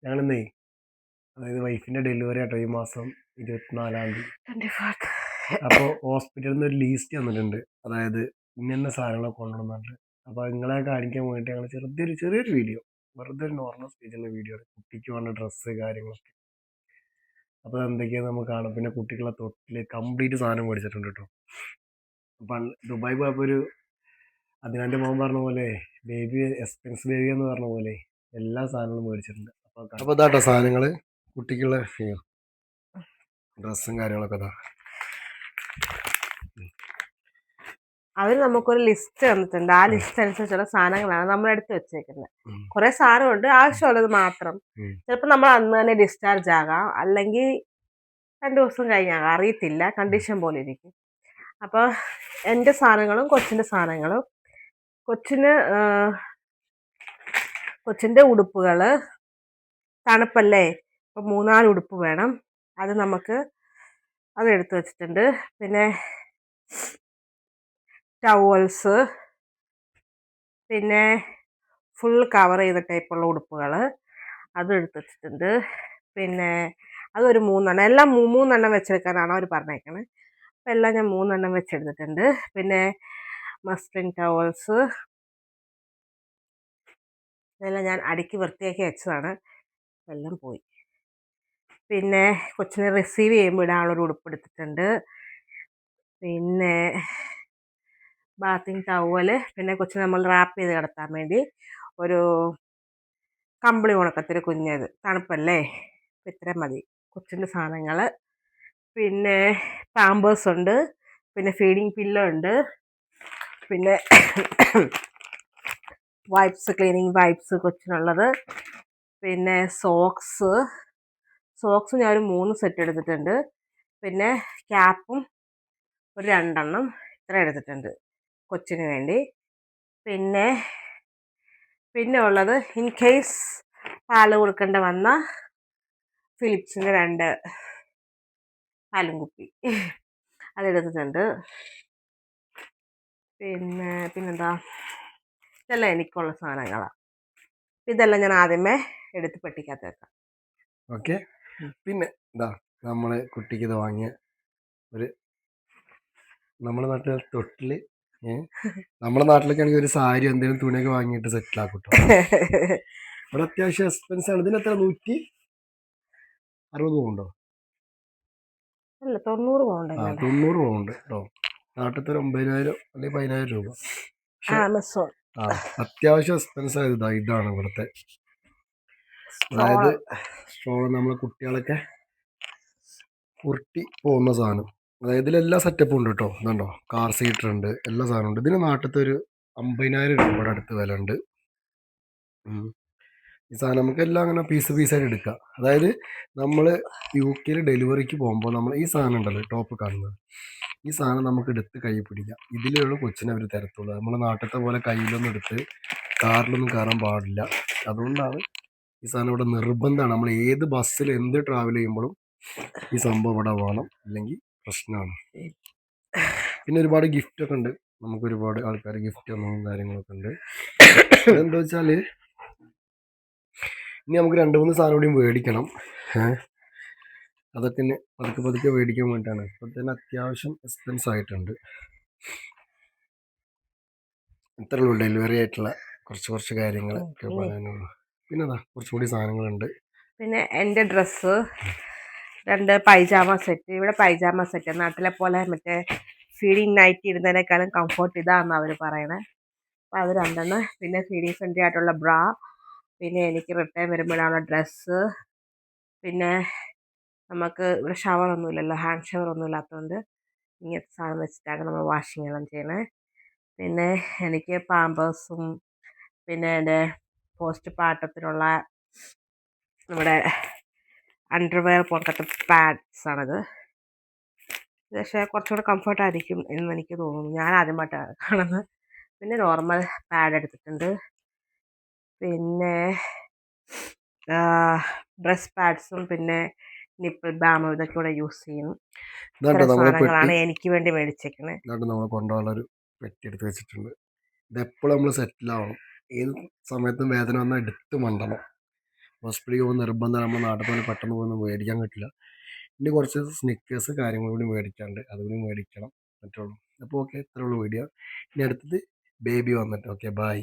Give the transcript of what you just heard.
ഞങ്ങളിന്നേ അതായത് വൈഫിന്റെ ഡെലിവറി ആട്ടോ ഈ മാസം 24-ാം തീയതി. 24th. അപ്പോൾ ഹോസ്പിറ്റലിൽ നിന്ന് ഒരു ലീസ്റ്റ് തന്നിട്ടുണ്ട്. അതായത് ഇന്ന സാധനങ്ങളൊക്കെ കൊണ്ടുവന്നിട്ടുണ്ട്. അപ്പോൾ നിങ്ങളെ കാണിക്കാൻ വേണ്ടിയിട്ട് ഞങ്ങൾ ചെറിയൊരു വീഡിയോ, വെറുതെ ഒരു നോർമൽ സ്റ്റേജുള്ള വീഡിയോ ആണ്. കുട്ടിക്ക് വേണ്ട ഡ്രസ്സ് കാര്യങ്ങളൊക്കെ. അപ്പോൾ എന്തൊക്കെയാണ് നമുക്ക് കാണാം. പിന്നെ കുട്ടികളെ തൊട്ടിൽ കംപ്ലീറ്റ് സാധനം മേടിച്ചിട്ടുണ്ട് കേട്ടോ. അപ്പം ദുബായ് പോയപ്പോൾ ഒരു അതിനാൻ്റെ മോൻ പറഞ്ഞ പോലെ ബേബി എക്സ്പെൻസ് ബേബി എന്ന് പറഞ്ഞ പോലെ എല്ലാ സാധനങ്ങളും മേടിച്ചിട്ടുണ്ട്. അപ്പോൾ ഇതാട്ടോ സാധനങ്ങൾ കുട്ടിക്കുള്ള ഡ്രസ്സും കാര്യങ്ങളൊക്കെ ഇതാ. അവർ നമുക്കൊരു ലിസ്റ്റ് തന്നിട്ടുണ്ട്. ആ ലിസ്റ്റ് അനുസരിച്ചുള്ള സാധനങ്ങളാണ് നമ്മൾ എടുത്ത് വെച്ചേക്കുന്നത്. കുറെ സാധനമുണ്ട്, ആവശ്യമുള്ളത് മാത്രം. ചിലപ്പോൾ നമ്മൾ അന്ന് തന്നെ ഡിസ്ചാർജ് ആകാം, അല്ലെങ്കിൽ 2 ദിവസം കഴിഞ്ഞാകാം, അറിയത്തില്ല. കണ്ടീഷൻ പോലെ ഇരിക്കും. അപ്പോൾ എൻ്റെ സാധനങ്ങളും കൊച്ചിൻ്റെ സാധനങ്ങളും, കൊച്ചിൻ്റെ ഉടുപ്പുകൾ, തണുപ്പല്ലേ, ഇപ്പം 3-4 ഉടുപ്പ് വേണം. അത് എടുത്ത് വെച്ചിട്ടുണ്ട്. പിന്നെ ടവൽസ്, പിന്നെ ഫുൾ കവർ ചെയ്ത ടൈപ്പുള്ള ഉടുപ്പുകൾ അതും എടുത്ത് വെച്ചിട്ടുണ്ട്. പിന്നെ അതൊരു 3 എല്ലാം 3 വെച്ചെടുക്കാനാണ് അവർ പറഞ്ഞേക്കണത്. അപ്പം എല്ലാം ഞാൻ 3 വെച്ചെടുത്തിട്ടുണ്ട്. പിന്നെ മസ്ലിൻ ടവൽസ് ഇതെല്ലാം ഞാൻ അടുക്കി വൃത്തിയാക്കി വെച്ചതാണ്. എല്ലാം പോയി. പിന്നെ കൊച്ചിനെ റിസീവ് ചെയ്യുമ്പോൾ ഇടാനുള്ളൊരു ഉടുപ്പ് എടുത്തിട്ടുണ്ട്. പിന്നെ ബാത്തിങ് ടവല്, പിന്നെ കൊച്ചിനെ നമ്മൾ റാപ്പ് ചെയ്ത് കിടത്താൻ വേണ്ടി ഒരു കമ്പിളി ഉണക്കത്തിന് കുഞ്ഞത്, തണുപ്പല്ലേ. ഇത്രയും മതി കൊച്ചിൻ്റെ സാധനങ്ങൾ. പിന്നെ പാമ്പേഴ്സ് ഉണ്ട്, പിന്നെ ഫീഡിങ് പില്ലോ ഉണ്ട്, പിന്നെ ക്ലീനിങ് വൈപ്സ് കൊച്ചിനുള്ളത്, പിന്നെ സോക്സ് ഞാൻ ഒരു 3 സെറ്റ് എടുത്തിട്ടുണ്ട്. പിന്നെ ക്യാപ്പും ഒരു 2 ഇത്ര എടുത്തിട്ടുണ്ട് കൊച്ചിന് വേണ്ടി. പിന്നെ ഉള്ളത് ഇൻ കേസ് പാല് കൊടുക്കേണ്ട വന്ന ഫിലിപ്സിൻ്റെ 2 പാലും കുപ്പി അതെടുത്തിട്ടുണ്ട്. പിന്നെന്താ, ഇതെല്ലാം എനിക്കുള്ള സാധനങ്ങളാണ്. ഇതെല്ലാം ഞാൻ ആദ്യമേ എടുത്ത് പെട്ടിക്കകത്ത് വെക്കാം. ഓക്കെ. പിന്നെ ഇതാ നമ്മളെ കുട്ടിക്ക് ഇത് വാങ്ങിയ ഒരു നമ്മുടെ നാട്ടിലെ തൊട്ടില്, നമ്മുടെ നാട്ടിലൊക്കെ ആണെങ്കിൽ ഒരു സാരി എന്തെങ്കിലും തുണിയൊക്കെ വാങ്ങിയിട്ട് സെറ്റിൽ ആക്കട്ടോ. ഇവിടെ അത്യാവശ്യം എക്സ്പെൻസ് ആണ്. ഇതിന് എത്ര 160 പോണ്ടോ? അല്ല, 90 പോണ്ട്. 90 പോണ്ട് കേട്ടോ. നാട്ടിലത്തെ ഒരു 9,000 അല്ലെങ്കിൽ 10,000 രൂപ. അത്യാവശ്യം എക്സ്പെൻസ് ആയത് ഇതാണ് ഇവിടുത്തെ. അതായത് സ്ട്രോൾ നമ്മളെ കുട്ടികളൊക്കെ ഉരുട്ടി പോകുന്ന സാധനം. അതായത് ഇതിലെല്ലാ സെറ്റപ്പും ഉണ്ട് കേട്ടോ. ഇതുണ്ടോ, കാർ സീറ്റർ ഉണ്ട്, എല്ലാ സാധനവും ഉണ്ട്. ഇതിന് നാട്ടിലത്തെ ഒരു 50,000 രൂപയുടെ അടുത്ത് വില ഉണ്ട്. ഈ സാധനം നമുക്ക് എല്ലാം അങ്ങനെ പീസായിട്ട് എടുക്കാം. അതായത് നമ്മൾ UK ഡെലിവറിക്ക് പോകുമ്പോൾ നമ്മൾ ഈ സാധനം ഉണ്ടല്ലോ ടോപ്പ് കാണുന്നത്, ഈ സാധനം നമുക്ക് എടുത്ത് കൈ പിടിക്കാം. ഇതിലുള്ള കൊച്ചിനെ അവർ തരത്തുള്ളൂ. നമ്മളെ നാട്ടിലത്തെ പോലെ കയ്യിലൊന്നും എടുത്ത് കാറിലൊന്നും കയറാൻ പാടില്ല. അതുകൊണ്ടാണ് ഈ സാധനം ഇവിടെ നിർബന്ധമാണ്. നമ്മൾ ഏത് ബസ്സിൽ എന്ത് ട്രാവൽ ചെയ്യുമ്പോഴും ഈ സംഭവം ഇവിടെ വേണം, ഇല്ലെങ്കിൽ പ്രശ്നമാണ്. പിന്നെ ഒരുപാട് ഗിഫ്റ്റൊക്കെ ഉണ്ട്. നമുക്ക് ഒരുപാട് ആൾക്കാർ ഗിഫ്റ്റ് തന്നതും കാര്യങ്ങളൊക്കെ ഉണ്ട്. എന്താ വെച്ചാൽ ഇനി നമുക്ക് 2-3 സാധനം കൂടിയും മേടിക്കണം. അതൊക്കെ പതുക്കെ മേടിക്കാൻ വേണ്ടിയിട്ടാണ്. ഇപ്പം തന്നെ അത്യാവശ്യം എക്സ്പെൻസ് ആയിട്ടുണ്ട്. ഇത്രയുള്ളൂ ഡെലിവറി ആയിട്ടുള്ള കുറച്ച് കാര്യങ്ങൾ ഒക്കെ പറയാനുള്ളൂ. പിന്നെ കുറച്ചുകൂടി സാധനങ്ങളുണ്ട്. പിന്നെ എൻ്റെ ഡ്രസ്സ് 2 പൈജാമ സെറ്റ്. ഇവിടെ പൈജാമ സെറ്റ് നാട്ടിലെ പോലെ മറ്റേ ഫീഡിങ് നൈറ്റ് ഇടുന്നതിനേക്കാളും കംഫർട്ട് ഇതാണെന്ന് അവർ പറയണേ. അപ്പോൾ അത് 2. പിന്നെ ഫീഡിങ് ഫ്രണ്ട്ലി ആയിട്ടുള്ള ബ്രാ, പിന്നെ എനിക്ക് റിട്ടേൺ വരുമ്പോഴാണ് ഡ്രസ്സ്. പിന്നെ നമുക്ക് ഇവിടെ ഷവറൊന്നുമില്ലല്ലോ, ഹാൻഡ് ഷവറൊന്നും ഇല്ലാത്തതുകൊണ്ട് ഇങ്ങനത്തെ സാധനം വെച്ചിട്ടാണ് നമ്മൾ വാഷിംഗ് എല്ലാം ചെയ്യണേ. പിന്നെ എനിക്ക് പാമ്പേഴ്സും, പിന്നെ എൻ്റെ പോസ്റ്റ് പാർട്ടത്തിനുള്ള നമ്മുടെ അണ്ടർവെയർ പോലത്തെ പാഡ്സ് ആണത്. പക്ഷേ കുറച്ചുകൂടെ കംഫർട്ടായിരിക്കും എന്ന് എനിക്ക് തോന്നുന്നു. ഞാൻ ആദ്യമായിട്ടാണ് കാണുന്നത്. പിന്നെ നോർമൽ പാഡ് എടുത്തിട്ടുണ്ട്. പിന്നെ ബ്രസ്റ്റ് പാഡ്സും പിന്നെ നിപ്പിൾ ബാമും ഇതൊക്കെ ഇവിടെ യൂസ് ചെയ്യുന്നു. സാധനങ്ങളാണ് എനിക്ക് വേണ്ടി മേടിച്ചേക്കുന്നത്. നമ്മൾ കൊണ്ടുപോകാനുള്ളൊരു പെട്ടി എടുത്ത് വെച്ചിട്ടുണ്ട്. ഇതെപ്പോഴും നമ്മൾ സെറ്റിലാവണം. ഏത് സമയത്തും വേദന വന്നാൽ എടുത്ത് മണ്ടണം. ഹോസ്പിറ്റലിൽ പോകുമ്പോൾ നിർബന്ധം നമ്മൾ നാട്ടിൽ പോലെ പെട്ടെന്ന് പോകുന്ന മേടിക്കാൻ കിട്ടില്ല. ഇനി കുറച്ച് സ്നിക്കേഴ്സ് കാര്യങ്ങൾ കൂടി മേടിക്കാണ്ട് അതുകൂടി മേടിക്കണം പറ്റുള്ളൂ. അപ്പോൾ ഓക്കെ, ഇത്രേ ഉള്ളൂ വീഡിയോ. ഇനി അടുത്തത് ബേബി വന്നിട്ട്. Okay, by.